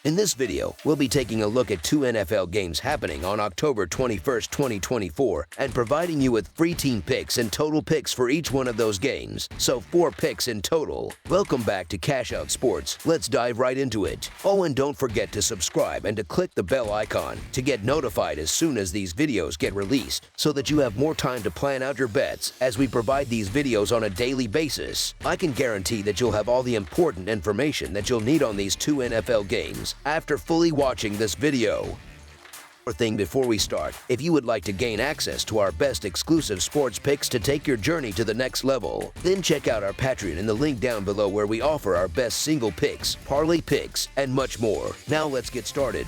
In this video, we'll be taking a look at 2 NFL games happening on October 21st, 2024, and providing you with free team picks and total picks for each one of those games, so 4 picks in total. Welcome back to Cash Out Sports. Let's dive right into it. Oh, and don't forget to subscribe and to click the bell icon to get notified as soon as these videos get released, so that you have more time to plan out your bets as we provide these videos on a daily basis. I can guarantee that you'll have all the important information that you'll need on these 2 NFL games after fully watching this video. One more thing before we start, if you would like to gain access to our best exclusive sports picks to take your journey to the next level, then check out our Patreon in the link down below where we offer our best single picks, parlay picks, and much more. Now let's get started.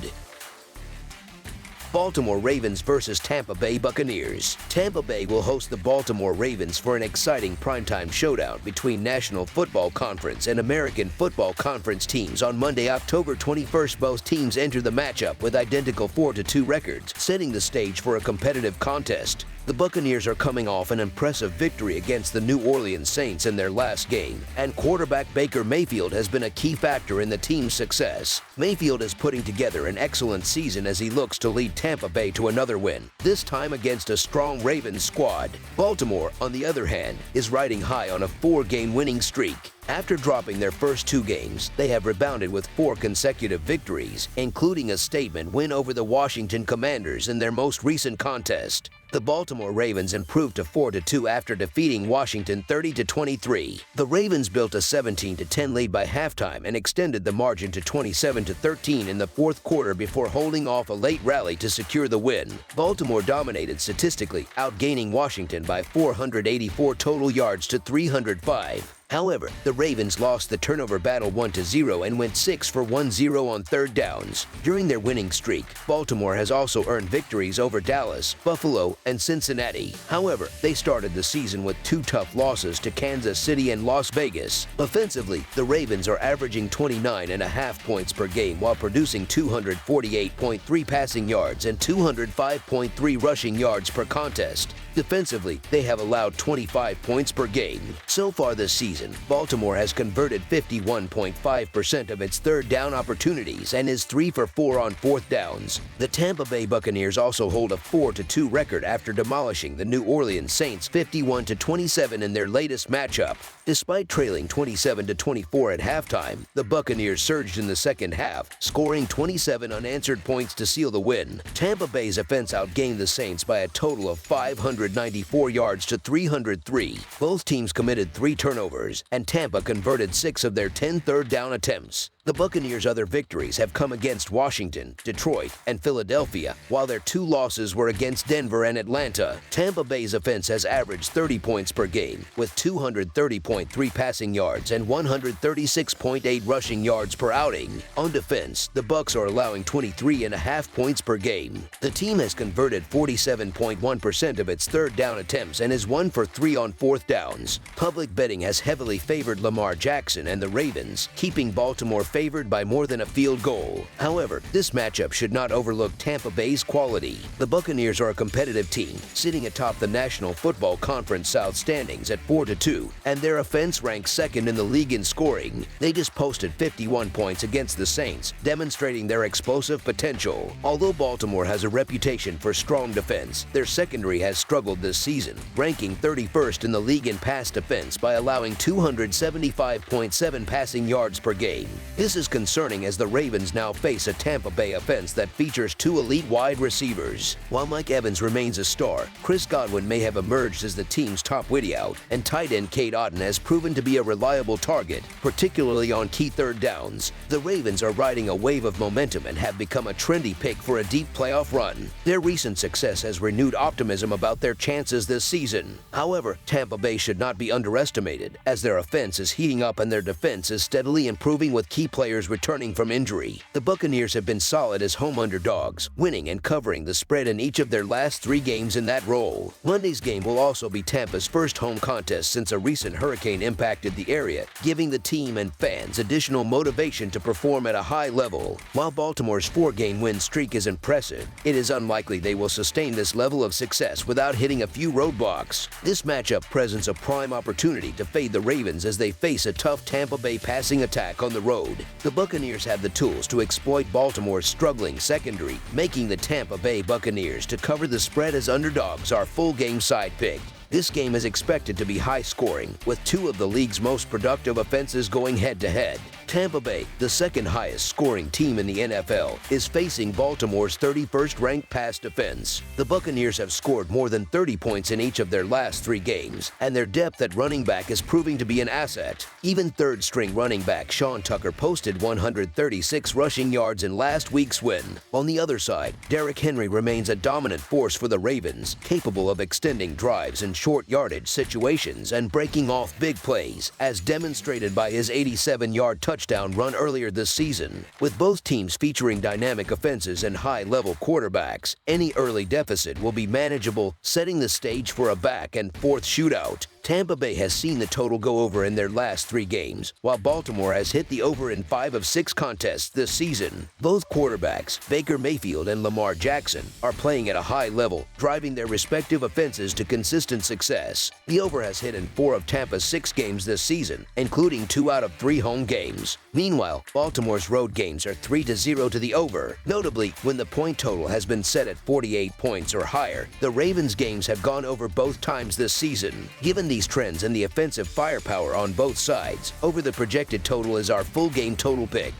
Baltimore Ravens versus Tampa Bay Buccaneers. Tampa Bay will host the Baltimore Ravens for an exciting primetime showdown between National Football Conference and American Football Conference teams on Monday, October 21st. Both teams enter the matchup with identical 4-2 records, setting the stage for a competitive contest. The Buccaneers are coming off an impressive victory against the New Orleans Saints in their last game, and quarterback Baker Mayfield has been a key factor in the team's success. Mayfield is putting together an excellent season as he looks to lead Tampa Bay to another win, this time against a strong Ravens squad. Baltimore, on the other hand, is riding high on a 4-game winning streak. After dropping their first 2 games, they have rebounded with 4 consecutive victories, including a statement win over the Washington Commanders in their most recent contest. The Baltimore Ravens improved to 4-2 after defeating Washington 30-23. The Ravens built a 17-10 lead by halftime and extended the margin to 27-13 in the fourth quarter before holding off a late rally to secure the win. Baltimore dominated statistically, outgaining Washington by 484 total yards to 305. However, the Ravens lost the turnover battle 1-0 and went 6 for 10 on third downs. During their winning streak, Baltimore has also earned victories over Dallas, Buffalo, and Cincinnati. However, they started the season with 2 tough losses to Kansas City and Las Vegas. Offensively, the Ravens are averaging 29.5 points per game while producing 248.3 passing yards and 205.3 rushing yards per contest. Defensively, they have allowed 25 points per game. So far this season, Baltimore has converted 51.5% of its third down opportunities and is 3 for 4 on fourth downs. The Tampa Bay Buccaneers also hold a 4-2 record after demolishing the New Orleans Saints 51-27 in their latest matchup. Despite trailing 27-24 at halftime, the Buccaneers surged in the second half, scoring 27 unanswered points to seal the win. Tampa Bay's offense outgained the Saints by a total of 594 yards to 303. Both teams committed 3 turnovers, and Tampa converted 6 of their 10 third down attempts. The Buccaneers' other victories have come against Washington, Detroit, and Philadelphia, while their 2 losses were against Denver and Atlanta. Tampa Bay's offense has averaged 30 points per game, with 230.3 passing yards and 136.8 rushing yards per outing. On defense, the Bucs are allowing 23.5 points per game. The team has converted 47.1% of its third down attempts and is 1 for 3 on fourth downs. Public betting has heavily favored Lamar Jackson and the Ravens, keeping Baltimore favored by more than a field goal. However, this matchup should not overlook Tampa Bay's quality. The Buccaneers are a competitive team, sitting atop the National Football Conference South standings at 4-2, and their offense ranks 2nd in the league in scoring. They just posted 51 points against the Saints, demonstrating their explosive potential. Although Baltimore has a reputation for strong defense, their secondary has struggled this season, ranking 31st in the league in pass defense by allowing 275.7 passing yards per game. This is concerning as the Ravens now face a Tampa Bay offense that features 2 elite wide receivers. While Mike Evans remains a star, Chris Godwin may have emerged as the team's top wideout, and tight end Cade Otton has proven to be a reliable target, particularly on key third downs. The Ravens are riding a wave of momentum and have become a trendy pick for a deep playoff run. Their recent success has renewed optimism about their chances this season. However, Tampa Bay should not be underestimated, as their offense is heating up and their defense is steadily improving with key players returning from injury. The Buccaneers have been solid as home underdogs, winning and covering the spread in each of their last 3 games in that role. Monday's game will also be Tampa's first home contest since a recent hurricane impacted the area, giving the team and fans additional motivation to perform at a high level. While Baltimore's 4-game win streak is impressive, it is unlikely they will sustain this level of success without hitting a few roadblocks. This matchup presents a prime opportunity to fade the Ravens as they face a tough Tampa Bay passing attack on the road. The Buccaneers have the tools to exploit Baltimore's struggling secondary, making the Tampa Bay Buccaneers to cover the spread as underdogs our full game side pick. This game is expected to be high-scoring, with two of the league's most productive offenses going head-to-head. Tampa Bay, the second highest-scoring team in the NFL, is facing Baltimore's 31st-ranked pass defense. The Buccaneers have scored more than 30 points in each of their last 3 games, and their depth at running back is proving to be an asset. Even third-string running back Sean Tucker posted 136 rushing yards in last week's win. On the other side, Derrick Henry remains a dominant force for the Ravens, capable of extending drives in short yardage situations and breaking off big plays, as demonstrated by his 87-yard touchdown run earlier this season. With both teams featuring dynamic offenses and high-level quarterbacks, any early deficit will be manageable, setting the stage for a back-and-forth shootout. Tampa Bay has seen the total go over in their last 3 games, while Baltimore has hit the over in 5 of 6 contests this season. Both quarterbacks, Baker Mayfield and Lamar Jackson, are playing at a high level, driving their respective offenses to consistent success. The over has hit in 4 of Tampa's 6 games this season, including 2 out of 3 home games. Meanwhile, Baltimore's road games are 3-0 to the over. Notably, when the point total has been set at 48 points or higher, the Ravens' games have gone over both times this season. Given these trends and the offensive firepower on both sides, over the projected total is our full game total pick.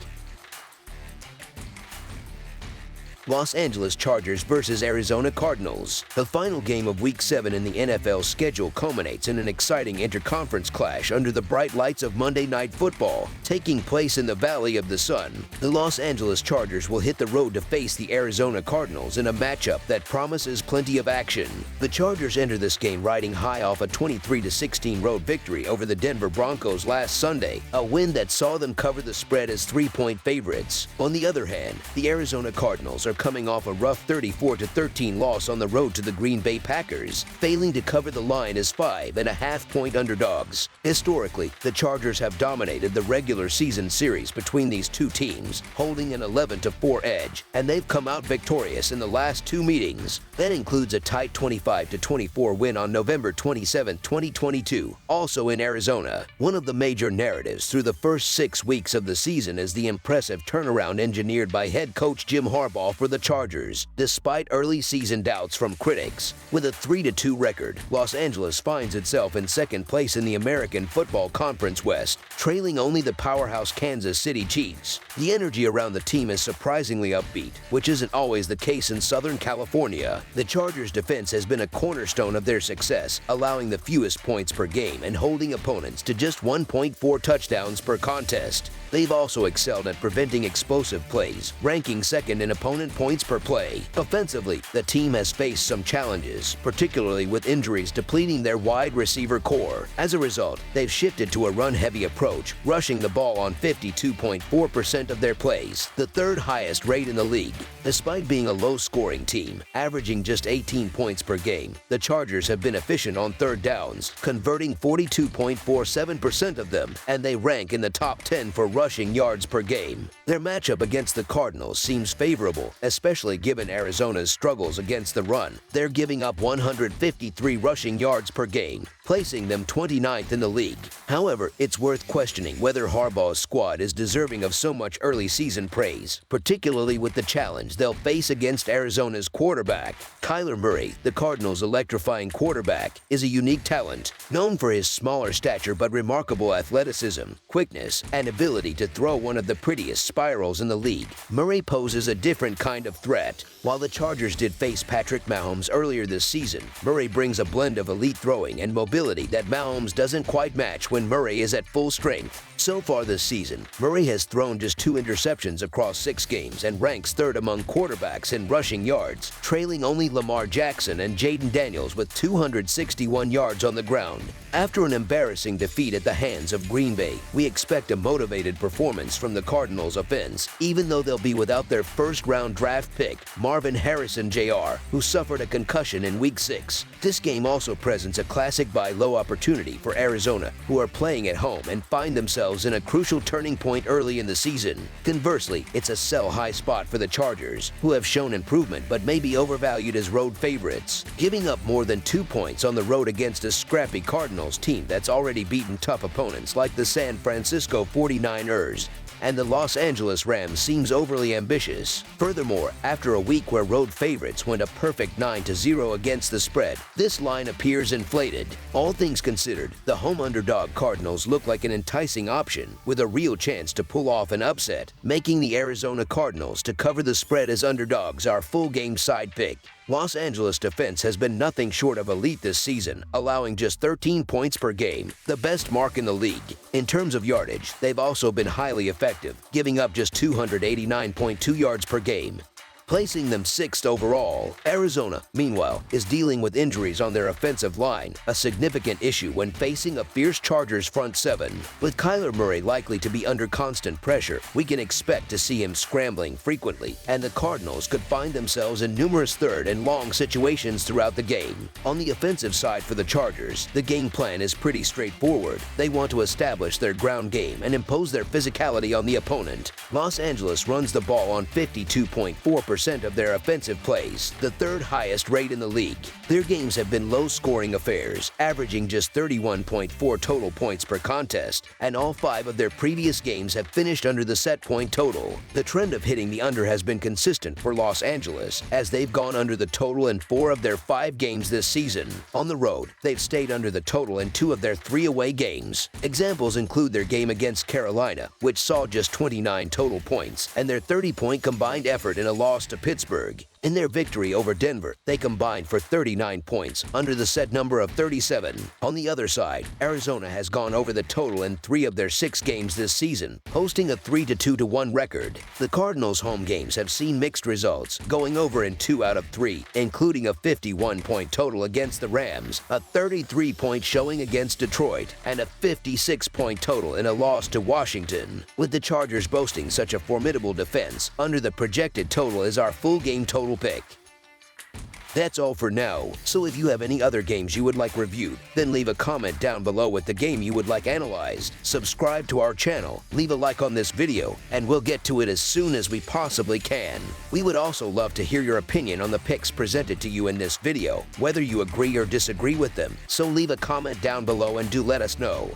Los Angeles Chargers versus Arizona Cardinals. The final game of Week 7 in the NFL schedule culminates in an exciting interconference clash under the bright lights of Monday Night Football. Taking place in the Valley of the Sun, the Los Angeles Chargers will hit the road to face the Arizona Cardinals in a matchup that promises plenty of action. The Chargers enter this game riding high off a 23-16 road victory over the Denver Broncos last Sunday, a win that saw them cover the spread as 3-point favorites. On the other hand, the Arizona Cardinals are coming off a rough 34-13 loss on the road to the Green Bay Packers, failing to cover the line as 5.5-point underdogs. Historically, the Chargers have dominated the regular season series between these two teams, holding an 11-4 edge, and they've come out victorious in the last 2 meetings. That includes a tight 25-24 win on November 27, 2022, also in Arizona. One of the major narratives through the first 6 weeks of the season is the impressive turnaround engineered by head coach Jim Harbaugh for the Chargers, despite early season doubts from critics. With a 3-2 record, Los Angeles finds itself in second place in the American Football Conference West, trailing only the powerhouse Kansas City Chiefs. The energy around the team is surprisingly upbeat, which isn't always the case in Southern California. The Chargers' defense has been a cornerstone of their success, allowing the fewest points per game and holding opponents to just 1.4 touchdowns per contest. They've also excelled at preventing explosive plays, ranking second in opponent points per play. Offensively, the team has faced some challenges, particularly with injuries depleting their wide receiver core. As a result, they've shifted to a run-heavy approach, rushing the ball on 52.4% of their plays, the 3rd highest rate in the league. Despite being a low-scoring team, averaging just 18 points per game, the Chargers have been efficient on 3rd downs, converting 42.47% of them, and they rank in the top 10 for rushing yards per game. Their matchup against the Cardinals seems favorable, especially given Arizona's struggles against the run. They're giving up 153 rushing yards per game, placing them 29th in the league. However, it's worth questioning whether Harbaugh's squad is deserving of so much early season praise, particularly with the challenge they'll face against Arizona's quarterback. Kyler Murray, the Cardinals' electrifying quarterback, is a unique talent, known for his smaller stature but remarkable athleticism, quickness, and ability to throw one of the prettiest spirals in the league. Murray poses a different kind of threat. While the Chargers did face Patrick Mahomes earlier this season, Murray brings a blend of elite throwing and mobility that Mahomes doesn't quite match when Murray is at full strength. So far this season, Murray has thrown just 2 interceptions across 6 games and ranks 3rd among quarterbacks in rushing yards, trailing only Lamar Jackson and Jaden Daniels with 261 yards on the ground. After an embarrassing defeat at the hands of Green Bay, we expect a motivated performance from the Cardinals offense, even though they'll be without their first-round draft pick, Marvin Harrison Jr., who suffered a concussion in Week 6. This game also presents a classic buy low opportunity for Arizona, who are playing at home and find themselves in a crucial turning point early in the season. Conversely, it's a sell high spot for the Chargers, who have shown improvement but may be overvalued as road favorites. Giving up more than 2 points on the road against a scrappy Cardinals team that's already beaten tough opponents like the San Francisco 49ers and the Los Angeles Rams seems overly ambitious. Furthermore, after a week where road favorites went a perfect 9-0 against the spread, this line appears inflated. All things considered, the home underdog Cardinals look like an enticing option with a real chance to pull off an upset, making the Arizona Cardinals to cover the spread as underdogs our full game side pick. Los Angeles defense has been nothing short of elite this season, allowing just 13 points per game, the best mark in the league. In terms of yardage, they've also been highly effective, giving up just 289.2 yards per game, placing them 6th overall. Arizona, meanwhile, is dealing with injuries on their offensive line, a significant issue when facing a fierce Chargers front seven. With Kyler Murray likely to be under constant pressure, we can expect to see him scrambling frequently, and the Cardinals could find themselves in numerous third and long situations throughout the game. On the offensive side for the Chargers, the game plan is pretty straightforward. They want to establish their ground game and impose their physicality on the opponent. Los Angeles runs the ball on 52.4% of their offensive plays, the third highest rate in the league. Their games have been low-scoring affairs, averaging just 31.4 total points per contest, and all 5 of their previous games have finished under the set point total. The trend of hitting the under has been consistent for Los Angeles, as they've gone under the total in 4 of their 5 games this season. On the road, they've stayed under the total in 2 of their 3 away games. Examples include their game against Carolina, which saw just 29 total points, and their 30-point combined effort in a loss to Pittsburgh. In their victory over Denver, they combined for 39 points, under the set number of 37. On the other side, Arizona has gone over the total in 3 of their 6 games this season, posting a 3-2-1 record. The Cardinals' home games have seen mixed results, going over in 2 out of 3, including a 51-point total against the Rams, a 33-point showing against Detroit, and a 56-point total in a loss to Washington. With the Chargers boasting such a formidable defense, under the projected total is our full game total pick. That's all for now, so if you have any other games you would like reviewed, then leave a comment down below with the game you would like analyzed. Subscribe to our channel, leave a like on this video, and we'll get to it as soon as we possibly can. We would also love to hear your opinion on the picks presented to you in this video, whether you agree or disagree with them, so leave a comment down below and do let us know.